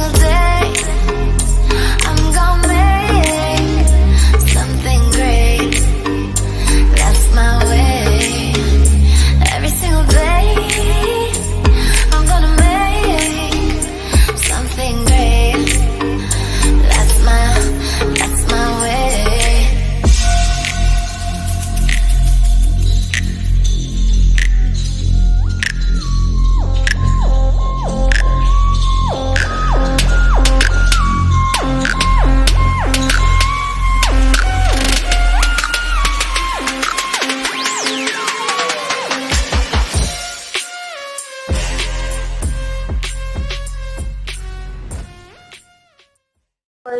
single day I'm gonna make something great. That's my way. Every single day I'm gonna make something great. That's my way.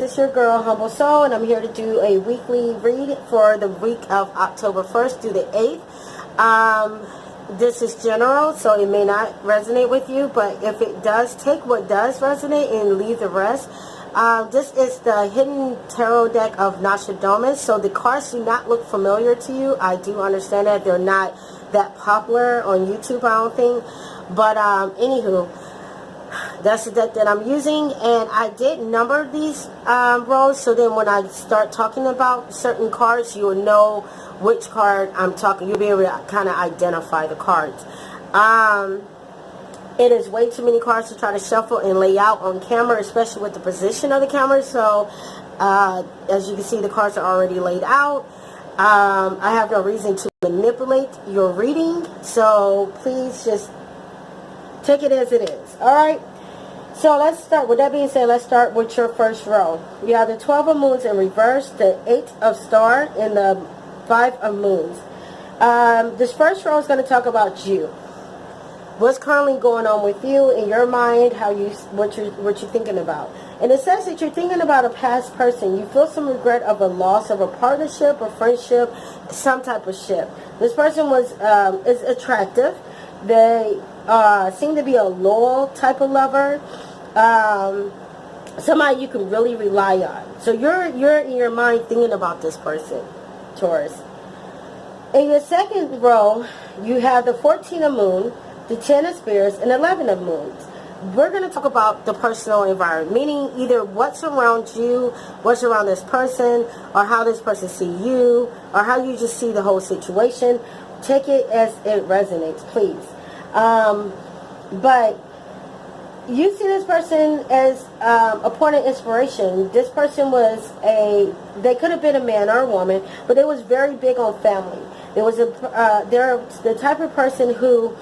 This is your girl Humble Soul, and I'm here to do a weekly read for the week of October 1st through the 8th. This is general, so it may not resonate with you, but if it does, take what does resonate and leave the rest. This is the hidden tarot deck of Nostradamus, so the cards do not look familiar to you. I do understand that they're not that popular on YouTube, I don't think, but anywho, that's the deck that I'm using, and I did number these rows, so then when I start talking about certain cards, you will know which card I'm talking. You'll be able to kind of identify the cards. It is way too many cards to try to shuffle and lay out on camera, especially with the position of the camera. So as you can see, the cards are already laid out. I have no reason to manipulate your reading, so please just take it as it is. Alright, so let's start. With that being said, let's start with your first row. You have the 12 of moons in reverse, the 8 of star, and the 5 of moons. This first row is going to talk about you. What's currently going on with you in your mind, what you're thinking about. And it says that you're thinking about a past person. You feel some regret of a loss of a partnership, a friendship, some type of ship. This person is attractive. They seem to be a loyal type of lover, somebody you can really rely on. So you're in your mind thinking about this person, Taurus. In your second row, you have the 14 of moon, the 10 of spears, and 11 of moons. We're going to talk about the personal environment, meaning either what's around you, what's around this person, or how this person see you, or how you just see the whole situation. Take it as it resonates, please. But you see this person as a point of inspiration. This person they could have been a man or a woman, but they was very big on family. They're the type of person who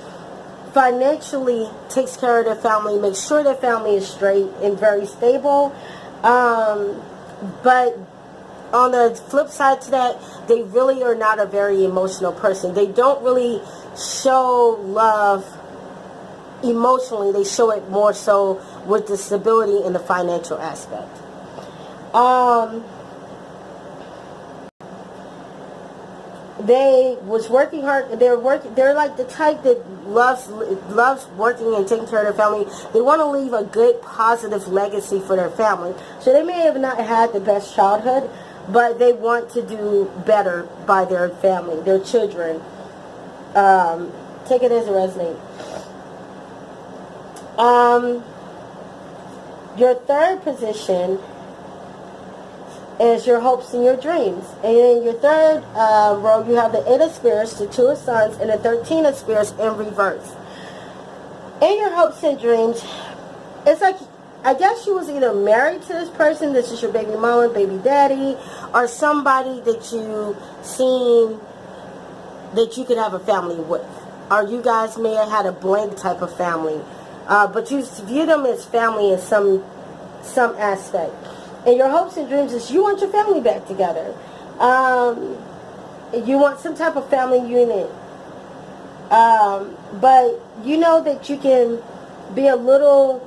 financially takes care of their family, makes sure their family is straight and very stable. But on the flip side to that, they really are not a very emotional person. They don't really show love emotionally. They show it more so with the stability and the financial aspect. They was working hard. They're like the type that loves working and taking care of their family. They want to leave a good positive legacy for their family. So they may have not had the best childhood, but they want to do better by their family, their children. Take it as it resonates. Your third position is your hopes and your dreams. And in your third row, you have the 8 of spears, the 2 of sons, and the 13 of spears in reverse. In your hopes and dreams, it's like, I guess you was either married to this person, this is your baby mama, baby daddy, or somebody that you seen that you could have a family with. Or you guys may have had a blank type of family. But you view them as family in some aspect. And your hopes and dreams is you want your family back together. You want some type of family unit. But you know that you can be a little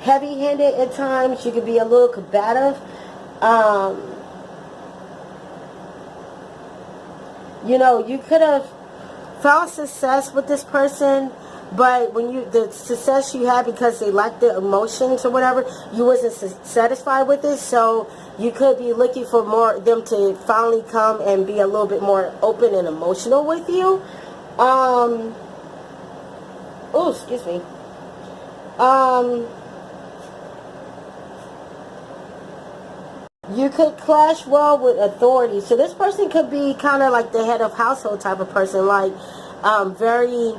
heavy-handed at times. You can be a little combative. You know, you could have found success with this person, but when the success you had because they lacked the emotions or whatever, you wasn't satisfied with it. So you could be looking for them to finally come and be a little bit more open and emotional with you. Oh, excuse me. You could clash well with authority. So this person could be kind of like the head of household type of person, like very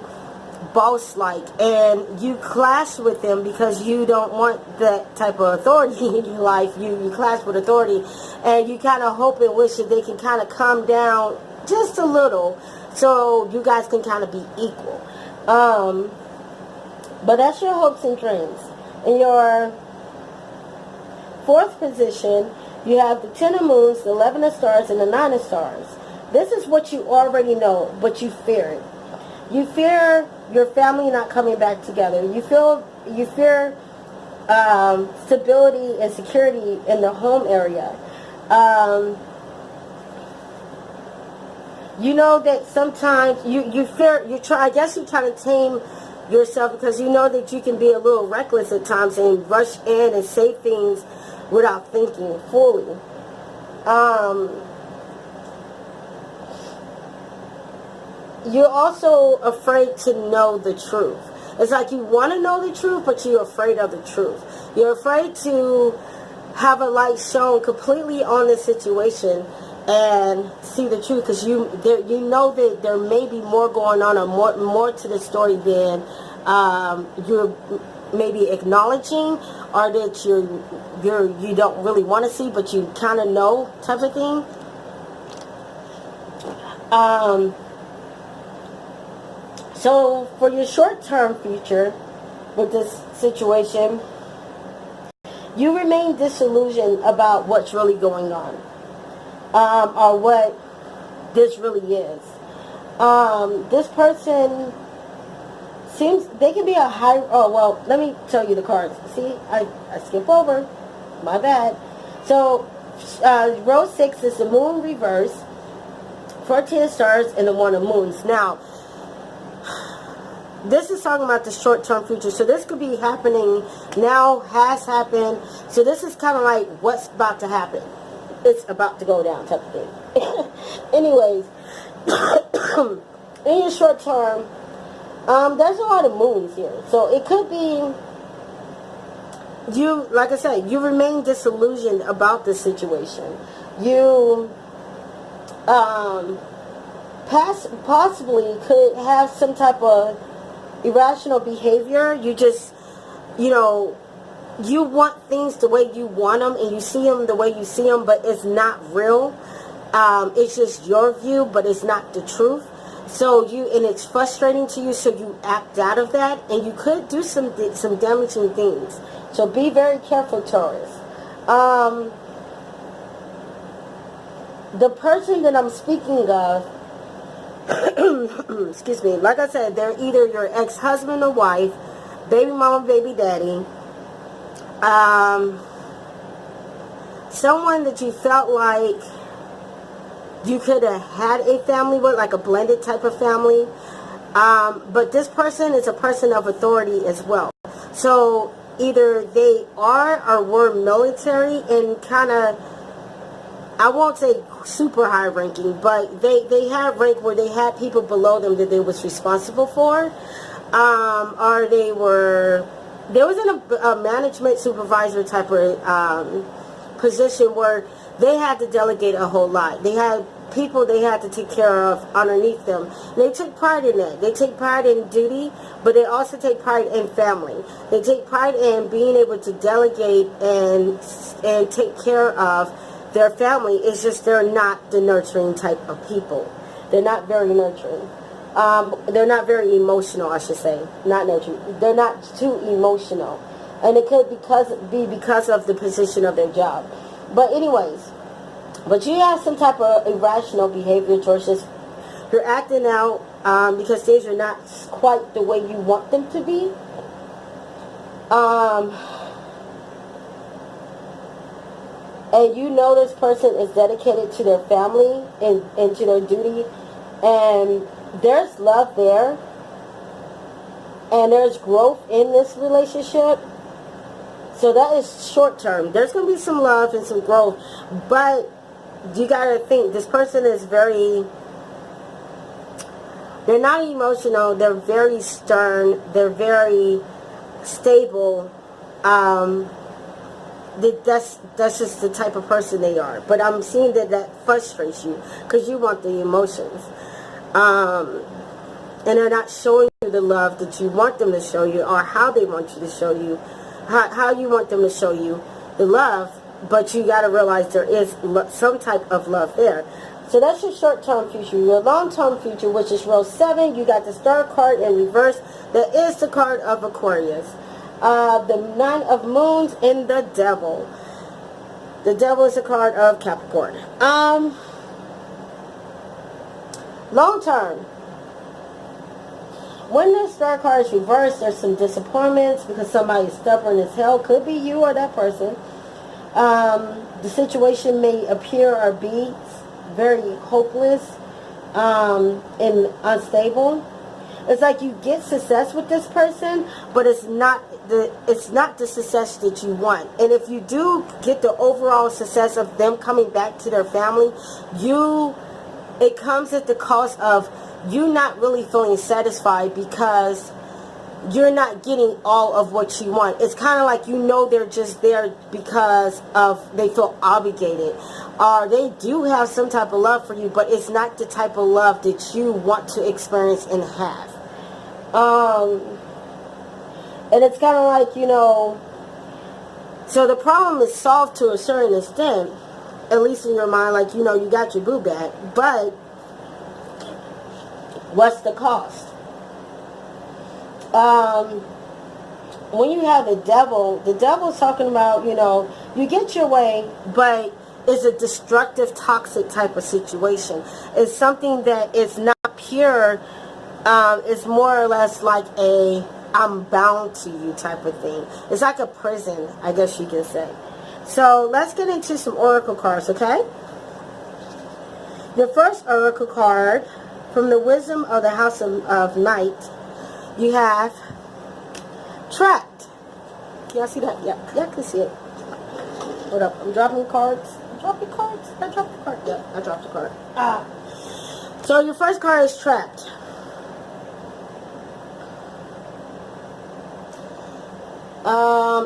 boss-like, and you clash with them because you don't want that type of authority in your life. You clash with authority, and you kind of hope and wish that they can kind of calm down just a little, so you guys can kind of be equal. But that's your hopes and dreams. In your fourth position, you have the 10 of moons, the 11 of stars, and the 9 of stars. This is what you already know, but you fear it. You fear your family not coming back together. You fear stability and security in the home area. You know that sometimes you fear, I guess you're trying to tame yourself because you know that you can be a little reckless at times and rush in and say things without thinking fully. You're also afraid to know the truth. It's like you want to know the truth, but you're afraid of the truth. You're afraid to have a light shown completely on this situation and see the truth, because you know that there may be more going on, or more to the story than you're maybe acknowledging, or that you don't really want to see, but you kind of know, type of thing. So for your short-term future with this situation, you remain disillusioned about what's really going on, or what this really is. This person seems, they can be a high, let me tell you the cards. See, I skip over, my bad. So row 6 is the moon reverse, 14 stars, and the 1 of moons. Now, this is talking about the short-term future. So this could be happening now, has happened. So this is kind of like what's about to happen. It's about to go down type of thing. Anyways, in your short term, there's a lot of moons here. So it could be you, like I said, you remain disillusioned about the situation. You possibly could have some type of irrational behavior. You just, you want things the way you want them, and you see them the way you see them, but it's not real. It's just your view, but it's not the truth. So and it's frustrating to you, so you act out of that, and you could do some damaging things. So be very careful, Taurus. The person that I'm speaking of, excuse me, like I said, they're either your ex-husband or wife, baby mama, baby daddy, someone that you felt like you could have had a family with, like a blended type of family, but this person is a person of authority as well. So either they are or were military, and kind of, I won't say super high ranking, but they had rank where they had people below them that they was responsible for, or they was in a management supervisor type of position where they had to delegate a whole lot. They had people they had to take care of underneath them. And they took pride in that. They take pride in duty, but they also take pride in family. They take pride in being able to delegate and take care of their family. It's just they're not the nurturing type of people. They're not very nurturing. They're not very emotional, I should say. Not nurturing. They're not too emotional. And it could be because of the position of their job. But anyways, but you have some type of irrational behavior towards this. You're acting out because things are not quite the way you want them to be. And you know this person is dedicated to their family and to their duty. And there's love there. And there's growth in this relationship. So that is short term. There's going to be some love and some growth. But you got to think, this person is they're not emotional. They're very stern. They're very stable. that's just the type of person they are. But I'm seeing that frustrates you because you want the emotions, and they're not showing you the love that you want them to show you, or how they want you to show you, how you want them to show you the love. But you got to realize there is some type of love there. So that's your short-term future. Your long-term future, which is row 7, you got the Star card in reverse. That is the card of Aquarius. The Nine of Moons and the Devil. The Devil is a card of Capricorn. Long-term. When the Star card is reversed, there's some disappointments because somebody is stubborn as hell. Could be you or that person. The situation may appear or be very hopeless and unstable. It's like you get success with this person, but it's not the success that you want. And if you do get the overall success of them coming back to their family, it comes at the cost of you not really feeling satisfied because you're not getting all of what you want. It's kind of like they're just there because they feel obligated, or they do have some type of love for you, but it's not the type of love that you want to experience and have. And it's kind of like, so the problem is solved to a certain extent, at least in your mind, like, you got your boo back, but what's the cost? When you have the devil's talking about, you get your way, but it's a destructive, toxic type of situation. It's something that is not pure. It's more or less like I'm bound to you type of thing. It's like a prison, I guess you can say. So let's get into some oracle cards, okay? Your first oracle card from the Wisdom of the House of Night. You have Trapped. Y'all see that? Yeah, y'all can see it. Hold up, I'm dropping cards. I dropped the card. Yeah, I dropped the card. So your first card is Trapped.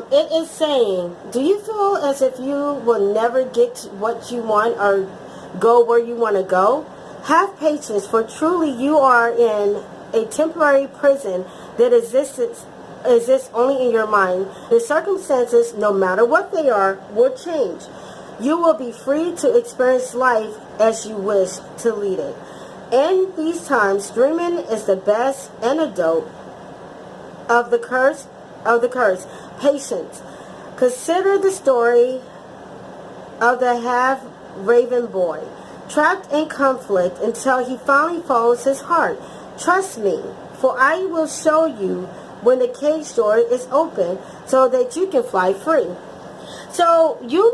It is saying, do you feel as if you will never get what you want or go where you want to go? Have patience, for truly you are in a temporary prison that exists only in your mind. The circumstances, no matter what they are, will change. You will be free to experience life as you wish to lead it. In these times, dreaming is the best antidote of the curse. Patience. Consider the story of the half-raven boy, trapped in conflict until he finally follows his heart. Trust me, for I will show you when the cage door is open so that you can fly free. So you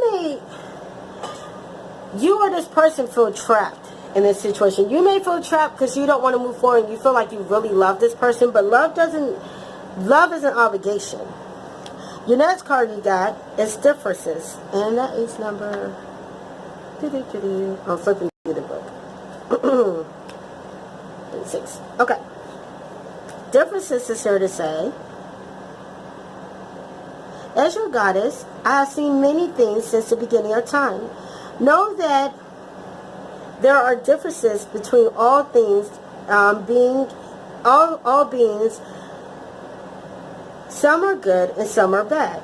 or this person feel trapped in this situation. You may feel trapped because you don't want to move forward and you feel like you really love this person, but love is an obligation. Your next card you got is Differences, and that is number... I'm flipping through the book. 6. Okay. Differences is here to say, as your goddess, I have seen many things since the beginning of time. Know that there are differences between all things, all beings. Some are good and some are bad.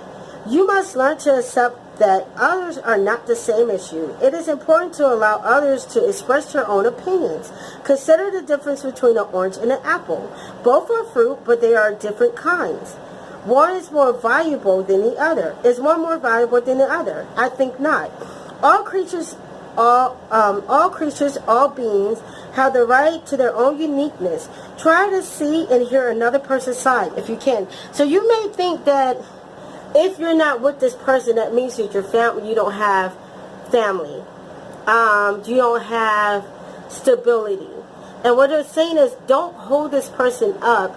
You must learn to accept that others are not the same as you. It is important to allow others to express their own opinions. Consider the difference between an orange and an apple. Both are fruit, but they are different kinds. One is more valuable than the other. Is one more valuable than the other? I think not. All creatures, all beings have the right to their own uniqueness. Try to see and hear another person's side if you can. So you may think that if you're not with this person, that means that your family, you don't have family. You don't have stability. And what they're saying is, don't hold this person up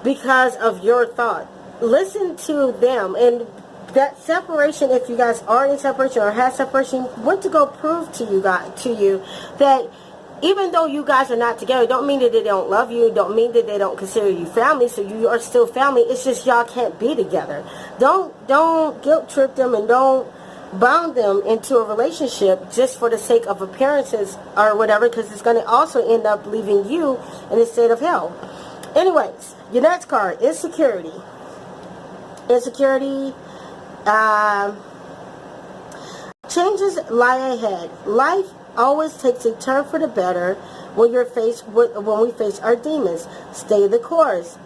because of your thought. Listen to them. And that separation, if you guys are in separation or have separation, went to go prove to you that even though you guys are not together, don't mean that they don't love you, don't mean that they don't consider you family, so you are still family. It's just y'all can't be together. Don't guilt trip them, and don't bound them into a relationship just for the sake of appearances or whatever, because it's going to also end up leaving you in a state of hell. Anyways, your next card, insecurity. Insecurity, changes lie ahead. Life always takes a turn for the better when we face our demons. Stay the course.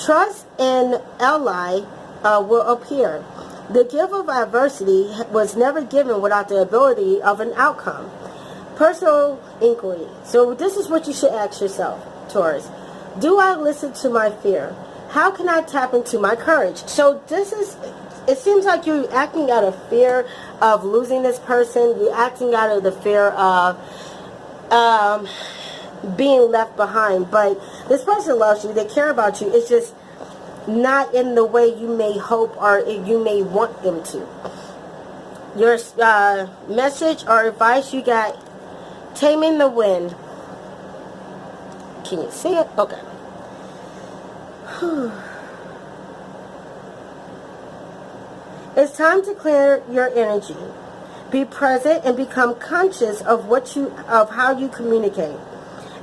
Trust and ally will appear. The gift of adversity was never given without the ability of an outcome. Personal inquiry. So this is what you should ask yourself, Taurus. Do I listen to my fear? How can I tap into my courage? So it seems like you're acting out of fear of losing this person. You're acting out of the fear of being left behind. But this person loves you. They care about you. It's just not in the way you may hope or you may want them to. Your message or advice you got, taming the wind. Can you see it? Okay. It's time to clear your energy. Be present and become conscious of how you communicate.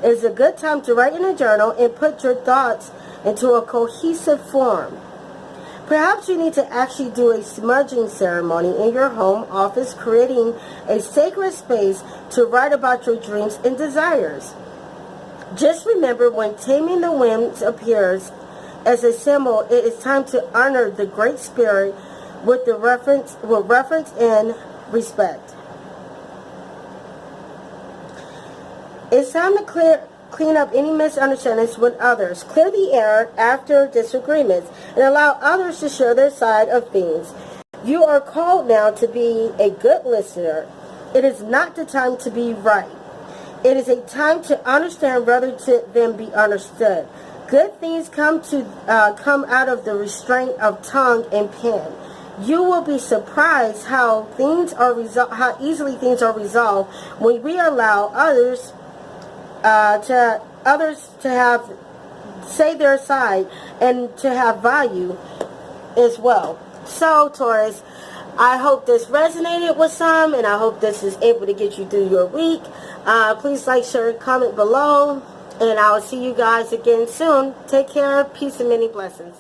It's a good time to write in a journal and put your thoughts into a cohesive form. Perhaps you need to actually do a smudging ceremony in your home office, creating a sacred space to write about your dreams and desires. Just remember, when taming the wind appears as a symbol, it is time to honor the Great Spirit with reverence and respect. It's time to clean up any misunderstandings with others. Clear the air after disagreements and allow others to share their side of things. You are called now to be a good listener. It is not the time to be right. It is a time to understand rather than be understood. Good things come out of the restraint of tongue and pen. You will be surprised how easily things are resolved when we allow others to say their side and to have value as well. So, Taurus, I hope this resonated with some, and I hope this is able to get you through your week. Please like, share, comment below, and I will see you guys again soon. Take care, peace, and many blessings.